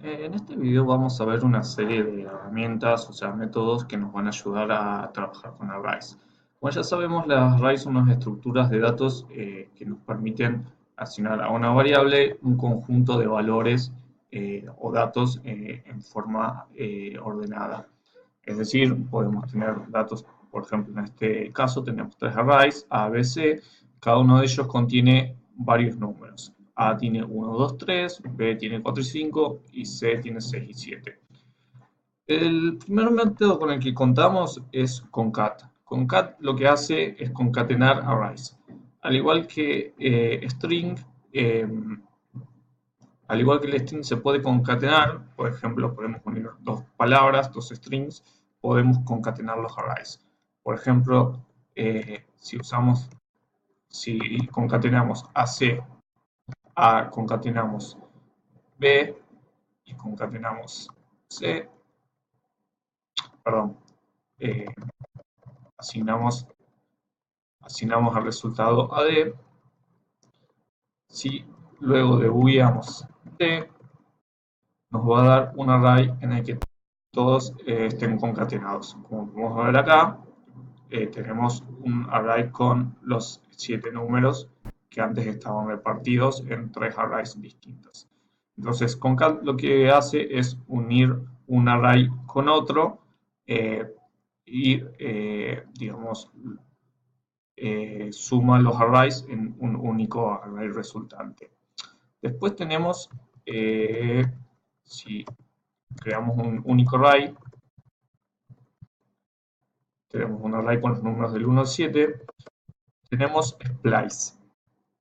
En este video vamos a ver una serie de herramientas, o sea, métodos que nos van a ayudar a trabajar con arrays. Como ya sabemos, las arrays son unas estructuras de datos que nos permiten asignar a una variable un conjunto de valores o datos en forma ordenada. Es decir, podemos tener datos, por ejemplo, en este caso tenemos tres arrays, A, B, C, cada uno de ellos contiene varios números. A tiene 1, 2, 3, B tiene 4 y 5 y C tiene 6 y 7. El primer método con el que contamos es concat. Concat lo que hace es concatenar arrays. Al igual que string, eh, al igual que el string se puede concatenar, por ejemplo, podemos poner dos palabras, dos strings, podemos concatenar los arrays. Por ejemplo, si concatenamos AC, A concatenamos B y concatenamos C, perdón, eh, asignamos, asignamos al resultado a D. Si luego debugueamos D, nos va a dar un array en el que todos estén concatenados. Como podemos ver acá, tenemos un array con los 7 números que antes estaban repartidos en tres arrays distintos. Entonces, concat lo que hace es unir un array con otro y, digamos, suma los arrays en un único array resultante. Después tenemos, si creamos un único array, tenemos un array con los números del 1 al 7, tenemos splice.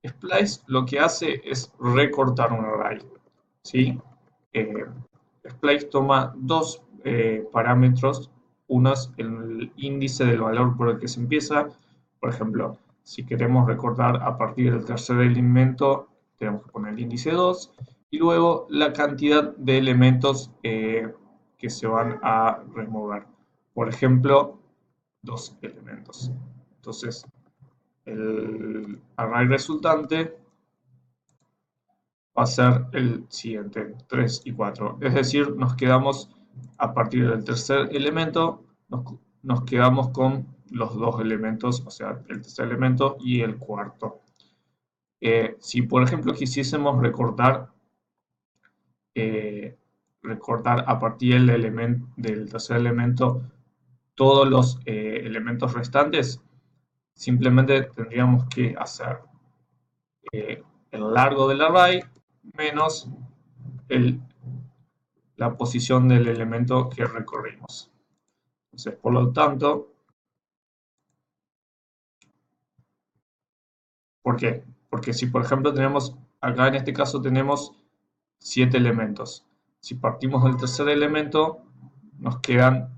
Splice lo que hace es recortar un array, ¿sí? Splice toma dos parámetros. Uno es el índice del valor por el que se empieza. Por ejemplo, si queremos recortar a partir del tercer elemento, tenemos que poner el índice 2. Y luego la cantidad de elementos que se van a remover. Por ejemplo, dos elementos. Entonces, el array resultante va a ser el siguiente, 3 y 4. Es decir, nos quedamos a partir del tercer elemento, nos quedamos con los dos elementos, o sea, el tercer elemento y el cuarto. Si por ejemplo quisiésemos recortar a partir del tercer elemento todos los elementos restantes, simplemente tendríamos que hacer el largo del array menos la posición del elemento que recorrimos. Entonces, por lo tanto, ¿por qué? Porque si por ejemplo tenemos, acá en este caso tenemos 7 elementos. Si partimos del tercer elemento, nos quedan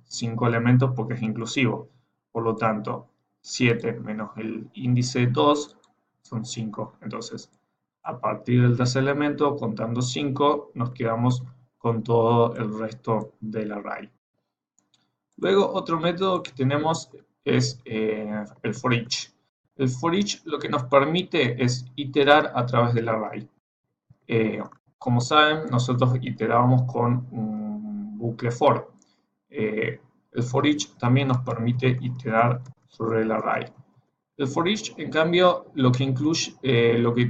5 elementos porque es inclusivo. Por lo tanto, 7 menos el índice 2 son 5. Entonces, a partir del tercer elemento, contando 5, nos quedamos con todo el resto del array. Luego, otro método que tenemos es el for each. El for each lo que nos permite es iterar a través del array. Como saben, nosotros iterábamos con un bucle for. El for each también nos permite iterar sobre el array. El for each, en cambio, lo que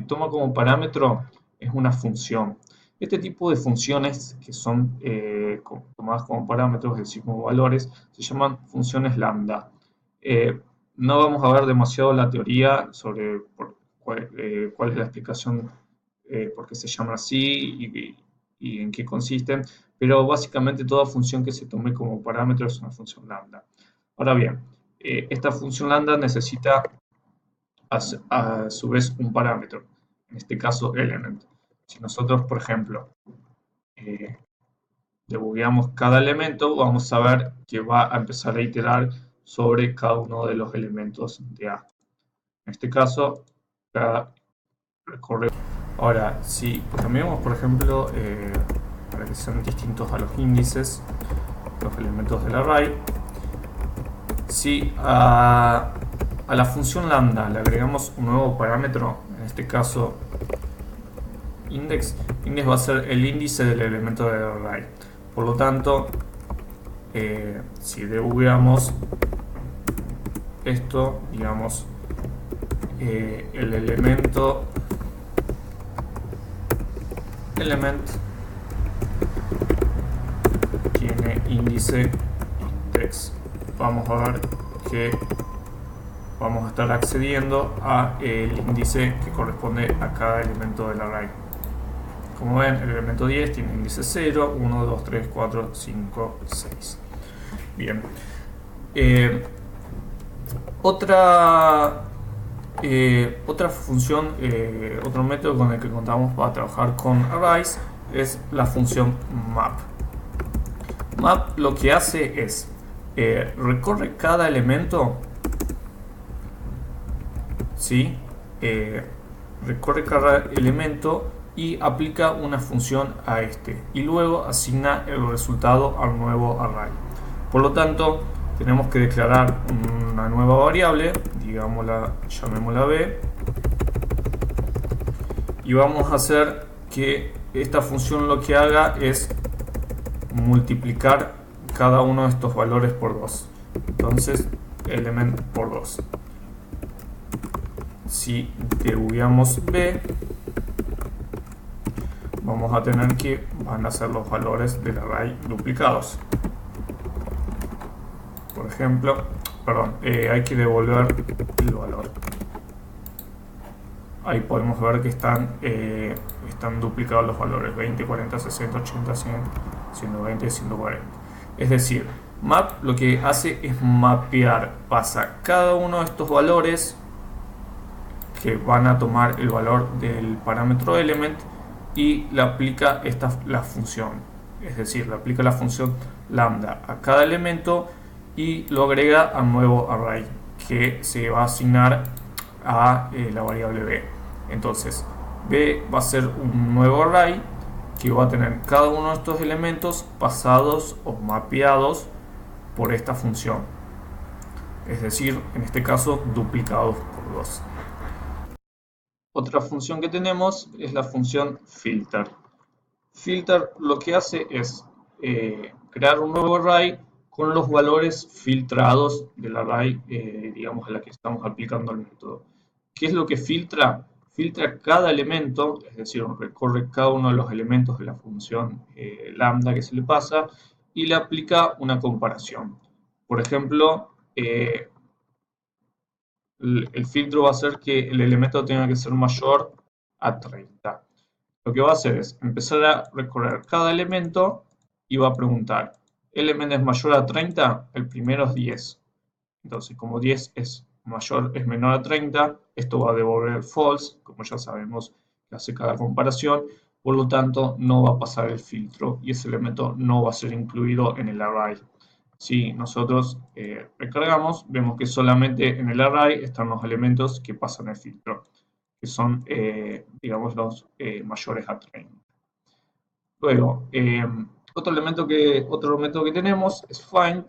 toma como parámetro es una función. Este tipo de funciones que son tomadas como parámetros, es decir, como valores, se llaman funciones lambda. No vamos a ver demasiado la teoría sobre cuál es la explicación por qué se llama así y en qué consisten, pero básicamente toda función que se tome como parámetro es una función lambda. Ahora bien, esta función lambda necesita a su vez un parámetro, en este caso element. Si nosotros, por ejemplo, debugueamos cada elemento, vamos a ver que va a empezar a iterar sobre cada uno de los elementos de A. En este caso, cada recorre. Ahora, si cambiamos, por ejemplo, para que sean distintos a los índices, los elementos del array, si a la función lambda le agregamos un nuevo parámetro, en este caso index. Index va a ser el índice del elemento del array. Por lo tanto, si debugueamos esto, digamos, el elemento element tiene índice index, vamos a ver que vamos a estar accediendo a el índice que corresponde a cada elemento del array. Como ven, el elemento 10 tiene índice 0, 1, 2, 3, 4, 5, 6. Bien. Otra función, otro método con el que contamos para trabajar con arrays es la función map. Map lo que hace es recorre cada elemento, ¿sí? Recorre cada elemento y aplica una función a este y luego asigna el resultado al nuevo array. Por lo tanto, tenemos que declarar una nueva variable, llamémosla b, y vamos a hacer que esta función lo que haga es multiplicar cada uno de estos valores por 2. Entonces, element por 2. Si debugueamos b, vamos a tener que van a ser los valores del array duplicados. Por ejemplo, hay que devolver el valor. Ahí podemos ver que están duplicados los valores 20, 40, 60, 80, 100, 120, 140. Es decir, map lo que hace es mapear, pasa cada uno de estos valores que van a tomar el valor del parámetro element y le aplica la función. Es decir, le aplica la función lambda a cada elemento y lo agrega al nuevo array que se va a asignar a la variable b. Entonces, b va a ser un nuevo array que va a tener cada uno de estos elementos pasados o mapeados por esta función. Es decir, en este caso, duplicados por 2. Otra función que tenemos es la función filter. Filter lo que hace es crear un nuevo array con los valores filtrados del array, digamos, a la que estamos aplicando el método. ¿Qué es lo que filtra? Filtra cada elemento, es decir, recorre cada uno de los elementos de la función lambda que se le pasa y le aplica una comparación. Por ejemplo, el filtro va a hacer que el elemento tenga que ser mayor a 30. Lo que va a hacer es empezar a recorrer cada elemento y va a preguntar, ¿el elemento es mayor a 30? El primero es 10. Entonces, como 10 es menor a 30, esto va a devolver false, como ya sabemos que hace cada comparación, por lo tanto no va a pasar el filtro y ese elemento no va a ser incluido en el array. Si nosotros recargamos, vemos que solamente en el array están los elementos que pasan el filtro, que son, digamos, los mayores a 30. Luego, otro método que tenemos es find.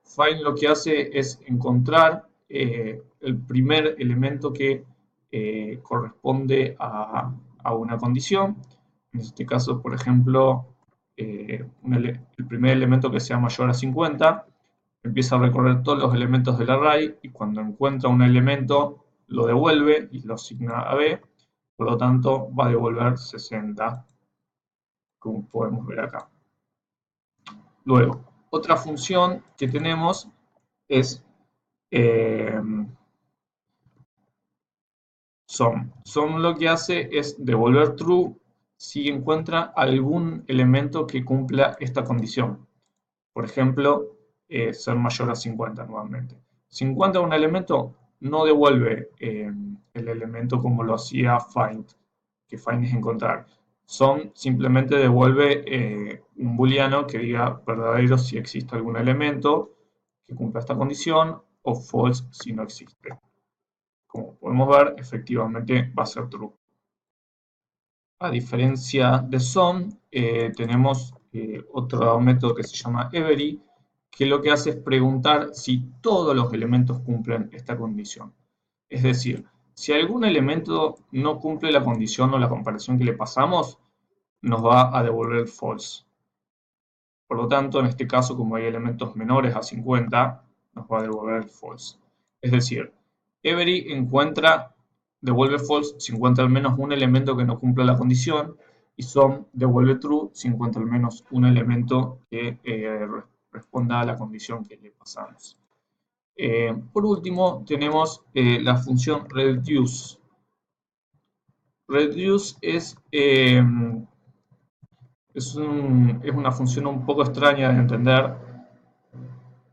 Find lo que hace es encontrar el primer elemento que corresponde a una condición. En este caso, por ejemplo, el primer elemento que sea mayor a 50, empieza a recorrer todos los elementos del array y cuando encuentra un elemento lo devuelve y lo asigna a b, por lo tanto va a devolver 60, como podemos ver acá. Luego, otra función que tenemos es sum. Sum lo que hace es devolver true si encuentra algún elemento que cumpla esta condición. Por ejemplo, ser mayor a 50 nuevamente. Si encuentra un elemento, no devuelve el elemento como lo hacía find, que find es encontrar. Sum simplemente devuelve un booleano que diga verdadero si existe algún elemento que cumpla esta condición o false si no existe. Como podemos ver, efectivamente va a ser true. A diferencia de sum, tenemos otro método que se llama every, que lo que hace es preguntar si todos los elementos cumplen esta condición. Es decir, Si algún elemento no cumple la condición o la comparación que le pasamos, nos va a devolver false. Por lo tanto, en este caso, como hay elementos menores a 50, nos va a devolver false. Es decir, every devuelve false si encuentra al menos un elemento que no cumpla la condición, y some devuelve true si encuentra al menos un elemento que responda a la condición que le pasamos. Por último, tenemos la función reduce. Reduce es una función un poco extraña de entender.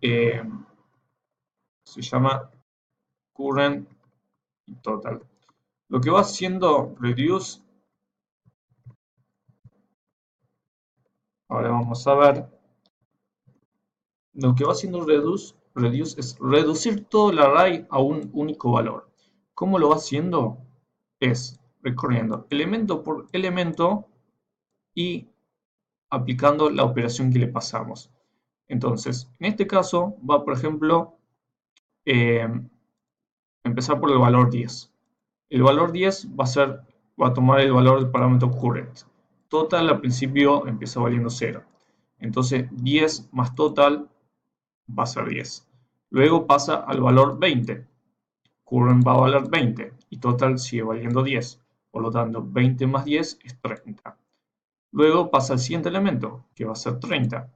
Eh, Se llama current y total. Lo que va haciendo reduce, ahora vamos a ver, lo que va haciendo reduce es reducir todo el array a un único valor. ¿Cómo lo va haciendo? Es recorriendo elemento por elemento y aplicando la operación que le pasamos. Entonces, en este caso va, por ejemplo, empezar por el valor 10. El valor 10 va a tomar el valor del parámetro current. Total al principio empieza valiendo 0. Entonces 10 más total va a ser 10. Luego pasa al valor 20. Current va a valer 20 y total sigue valiendo 10. Por lo tanto, 20 más 10 es 30. Luego pasa al siguiente elemento, que va a ser 30.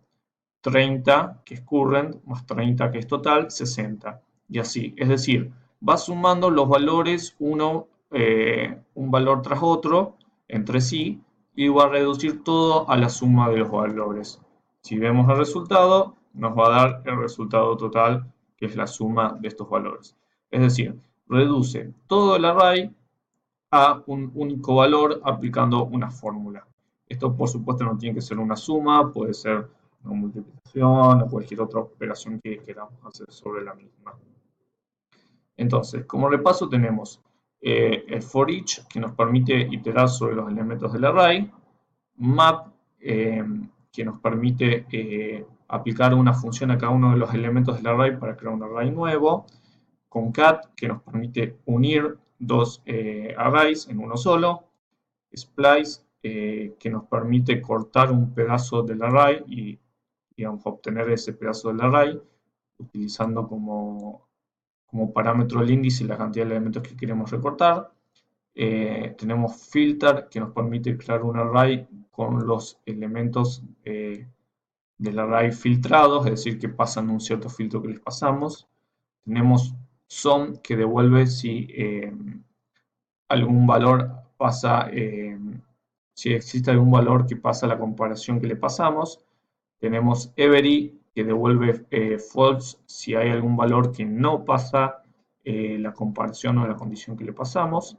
30, que es current, más 30, que es total, 60. Y así. Es decir, va sumando los valores un valor tras otro entre sí y va a reducir todo a la suma de los valores. Si vemos el resultado, nos va a dar el resultado total, que es la suma de estos valores. Es decir, reduce todo el array a un único valor aplicando una fórmula. Esto, por supuesto, no tiene que ser una suma, puede ser una multiplicación o cualquier otra operación que queramos hacer sobre la misma. Entonces, como repaso tenemos el for each, que nos permite iterar sobre los elementos del array, map, que nos permite aplicar una función a cada uno de los elementos del array para crear un array nuevo, concat, que nos permite unir dos arrays en uno solo, splice, que nos permite cortar un pedazo del array y, digamos, obtener ese pedazo del array utilizando como parámetro el índice y la cantidad de elementos que queremos recortar. Tenemos filter, que nos permite crear un array con los elementos del array filtrados, es decir, que pasan un cierto filtro que les pasamos. Tenemos sum, que devuelve si algún valor pasa, si existe algún valor que pasa la comparación que le pasamos. Tenemos every, que devuelve false si hay algún valor que no pasa la comparación o la condición que le pasamos.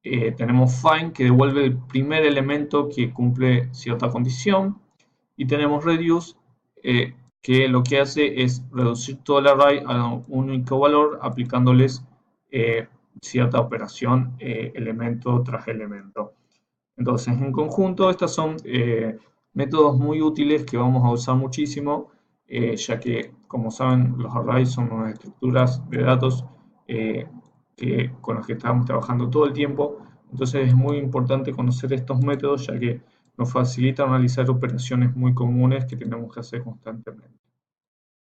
Tenemos find, que devuelve el primer elemento que cumple cierta condición. Y tenemos reduce, que lo que hace es reducir todo el array a un único valor aplicándoles cierta operación elemento tras elemento. Entonces, en conjunto, estos son métodos muy útiles que vamos a usar muchísimo, ya que, como saben, los arrays son unas estructuras de datos con las que estamos trabajando todo el tiempo. Entonces, es muy importante conocer estos métodos, ya que nos facilitan realizar operaciones muy comunes que tenemos que hacer constantemente.